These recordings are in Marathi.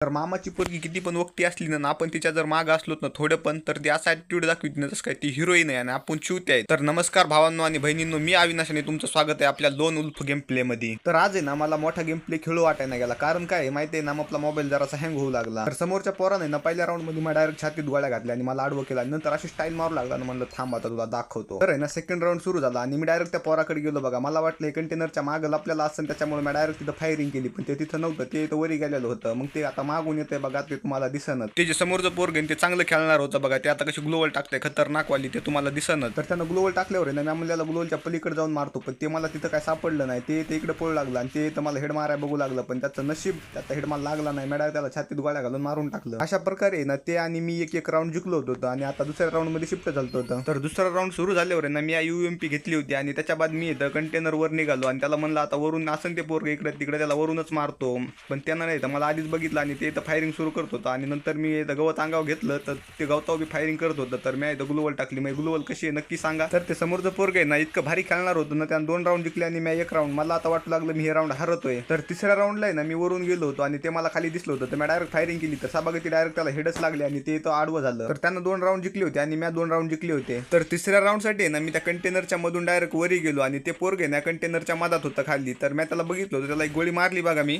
तर मामाची पोरगी किती पण वक्ती असली ना आपण तिच्या जर माग असलो ना थोडं पण तर ती असा ऍटिट्यूड दाखवित नाही जसं काय ती हिरोईन आहे आणि आपण चिवते आहे. तर नमस्कार भावांनो आणि बहिणींनो, मी अविनाश आणि तुमचं स्वागत आहे आपल्या लोन उल्फ गेम प्ले मध्ये. तर आज आहे ना मला मोठा गेम प्ले खेळू वाटायला गेला, कारण काय माहिती आहे ना आपला मोबाईल जरासा हँग होऊ लागला. तर समोरच्या पोराने ना पहिल्या राऊंड मध्ये मला डायरेक्ट छातीत गोळ्या घातल्या आणि मला आडवं केला. नंतर अशी स्टाईल मारू लागला आणि म्हणलं थांब आता तुला दाखवतो. तर आहे ना सेकंड राऊंड सुरू झाला आणि मी डायरेक्ट त्या पोराकडे गेलो. बघा मला वाटलं कंटेनरच्या मागं आपल्याला असं, त्याच्यामुळे मी डायरेक्ट तिथं फायरिंग केली, पण ते तिथं नव्हतं, ते तर वरी गेलेलं होतं. मग ते आता मागून येते बघा, ते तुम्हाला दिसणं. ते जे समोरचं पोरग ते चांगलं खेळणार होतं बघा, ते आता कशी ग्लोवल टाकते खतरनाक वाली, ते तुम्हाला दिसणं. तर त्यानं ग्लोवल टाकल्यावर ना मी म्हणलेला ग्लोवलच्या पलीकडे जाऊन मारतो, पण ते मला तिथं काय सापडलं नाही. ते इकडे पळू लागला आणि ते तर मला हेड मारायला बघू लागलं, पण त्याचं नशीब त्याचा हेड मला लागला नाही. मॅडम त्याला छातीत गोळ्या घालून मारून टाकलं. अशा प्रकारे ना ते आणि मी एक राऊंड जिंकलो होतो आणि आता दुसऱ्या राऊंड मध्ये शिफ्ट झालं होतं. तर दुसरा राऊंड सुरू झाल्यावर ना मी UMP घेतली होती आणि त्याच्या बाद मी कंटेनर वर निघालो आणि त्याला म्हणलं आता वरून असं ते पोरग इकडे तिकडे त्याला वरूनच मारतो, पण त्यानं नाही तर मला आधीच बघितलं आणि ते फायरिंग सुरू करत होतं. आणि नंतर मी गवत अंगावर घेतलं तर ते गवतावर बी फायरिंग करत होतं. तर मी ग्लोवल टाकली. मग ग्लोवल कशी आहे नक्की सांगा. तर ते समोरचं पोरग आहे ना इतकं भारी खेळणार होतं ना, त्यानं 2 राऊंड जिंकले आणि मी 1 राऊंड. मला आता वाटू लागलं मी हे राऊंड हरतोय. तर तिसऱ्या राऊंडला आहे ना मी वरून गेलो होतो आणि ते मला खाली दिसलं होतं, तर मी डायरेक्ट फायरिंग केली. तर साबागती डायरेक्ट त्याला हेडच लागले आणि ते तो आडवं झालं. तर त्यानं 2 राऊंड जिंकले होते आणि मी 2 राऊंड जिंकले होते. तर तिसऱ्या राऊंड साठी ना मी त्या कंटेनरच्या मधून डायरेक्ट वरी गेलो आणि ते पोरग आहे ना कंटेनरच्या मधात होतं खाली. तर मी त्याला बघितलं होतं, त्याला एक गोळी मारली बघा मी.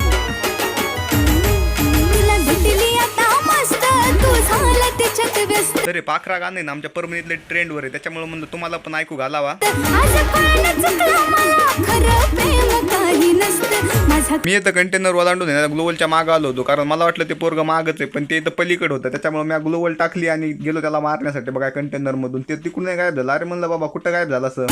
तर पाखरा गाणं ना आमच्या परभणीतले ट्रेंडवर आहे, त्याच्यामुळे म्हणलं तुम्हाला पण ऐकू घालावा. मी इथं कंटेनर ओलांडून ग्लोवलच्या मागं आलो होतो, कारण मला वाटलं ते पोरग मागच आहे, पण ते इथं पलीकडे होतं. त्याच्यामुळे मी ग्लोवल टाकली आणि गेलो त्याला मारण्यासाठी बघा कंटेनर मधून. ते तिकडून नाही गायब झालं. अरे म्हणलं बाबा कुठं गायब झालं असं.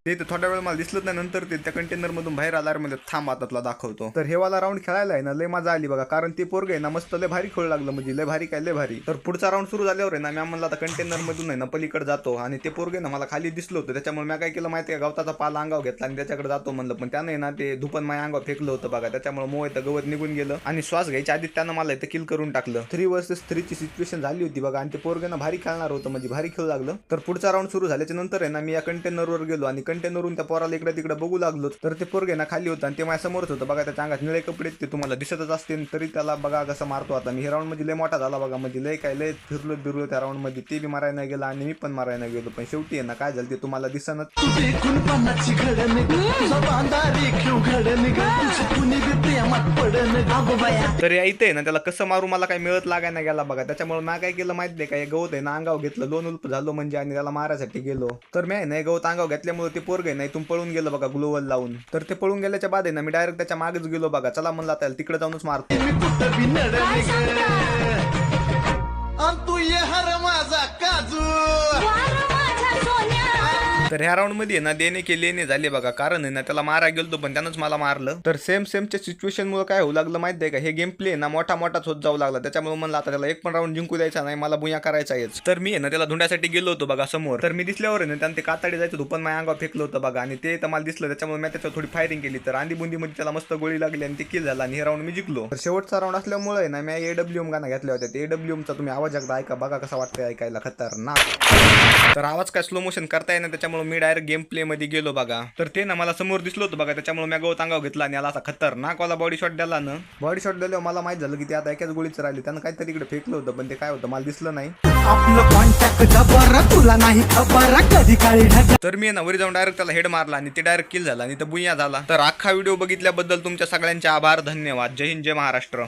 ते थोड्या वेळ मला दिसलंच नाही. नंतर ते त्या कंटेनर मधून बाहेर आला. म्हणजे थांब आता तुला दाखवतो. तर हे वाला राऊंड खेळायला आहे ना लय मजा आली बघा, कारण ते पोरग आहे ना मस्त लय भारी खेळू लागलं, म्हणजे लय भारी काय लय भारी. तर पुढचा राऊंड सुरू झाल्यावर आहे ना मी म्हणलं आता कंटेनर मधून आहे ना पलीकडे जातो आणि ते पोरग आहे ना मला खाली दिसलं होतं. त्याच्यामुळे मी काय केलं माहिती आहे, गवताचा पाला अंगावर घेतला आणि त्याच्याकडे जातो म्हणलं, पण त्याने ना ते धुपन माझ्या अंगावर फेकलं होतं बघा. त्याच्यामुळे मोह इथं गवत निघून गेलं आणि श्वास घ्यायच्या आधी त्यानं मला इथं किल करून टाकलं. 3 vs 3 ची सिच्युएशन झाली होती बघा आणि ते पोरग ना भारी खेळणार होतं, म्हणजे भारी खेळू लागलं. तर पुढचा राऊंड सुरू झाल्याच्या नंतर आहे ना मी या कंटेनरवर गेलो आणि कंटेनरवरून त्या पोराला इकडे तिकडे बघू लागलो. तर ते पोरग ना खाली होतं आणि ते माझ्या समोरच होतं बघा. त्याच्या अंगात निळे कपडे ते तुम्हाला दिसतच असतील, तरी त्याला बघा कसं मारतो आता मी. हे राऊंड मध्ये लय मोठा झाला बघा, म्हणजे लय काय लय फिरलो त्या राऊंड मध्ये. ते बी मारायला नाही गेला आणि मी पण मारायला नाही गेलो, पण शेवटी आहे ना काय झालं ते तुम्हाला दिसणं. तर इथे आहे ना त्याला कसं मारू मला काही मिळत लागायला गेला बघा. त्याच्यामुळे मी काय केलं माहिती आहे का, गवत आहे ना अंगावर घेतलं, लोन उल्प झालो म्हणजे, आणि त्याला मारायसाठी गेलो. तर मी आहे ना गवत अंगावर घेतल्यामुळे ते पोरग आहे ना इथून पळून गेलं बघा ग्लोवल लावून. तर ते पळून गेल्याच्या बाद आहे ना मी डायरेक्ट त्याच्या मागेच गेलो बघा. चला म्हणला त्याला तिकडे जाऊनच मारतो. तर ह्या राऊंड मध्ये ना देणे के लेणे झाले बघा, कारण आहे ना त्याला मारा गेलतो पण त्यानंच मला मारलं. तर सेमच्या सिच्युएशन मुळे काय होऊ लागलं माहिती आहे का, हे गेम प्ले ना मोठाच होत जाऊ लागला. त्याच्यामुळे म्हणलं आता त्याला एक पण राऊंड जिंकू द्यायचा नाही, मला बुया करायचा आहेच. तर मी आहे ना त्याला धुंड्यासाठी गेलो होतो बघा समोर. तर मी दिसल्यावर आहे ना त्यानं ते कातडी जायचं धुपन माझ्या अंगावर फेकलं होतं बघा आणि ते तर मला दिसलं. त्याच्यामुळे मी त्याच्यावर थोडी फायरिंग केली. तर आंधी बुंदी मध्ये त्याला मस्त गोळी लागली आणि ते किल झाला आणि हे राऊंड मी जिंकलो. तर शेवटचा राऊंड असल्यामुळे ना मी AWM गाणं घेतल्या होत्या. ते AWM चा तुम्ही आवाज एकदा ऐका बघा कसा वाटतंय ऐकायला, खतरनाक. तर आवाज काय स्लो मोशन करता येईना, त्याच्यामुळे मी डायरेक्ट गेम प्ले मध्ये गेलो बघा. तर ते ना मला समोर दिसलो होतं बघा. त्याच्यामुळे मी गवत अंगावर घेतला आणि याला असा खतरनाक वाला बॉडी शॉट दिला ना. बॉडी शॉट दिल्यावर मला माहित झालं की ते आता एकाच गोळीच राहिली. त्यानं काहीतरी इकडे फेकलं होतं, पण ते काय होतं मला दिसलं नाही. तर मी ना वरी जाऊन डायरेक्ट त्याला हेड मारला आणि ते डायरेक्ट किल झाला आणि ते बुया झाला. तर अख्खा व्हिडिओ बघितल्याबद्दल तुमच्या सगळ्यांचे आभार, धन्यवाद. जय हिंद, जय महाराष्ट्र.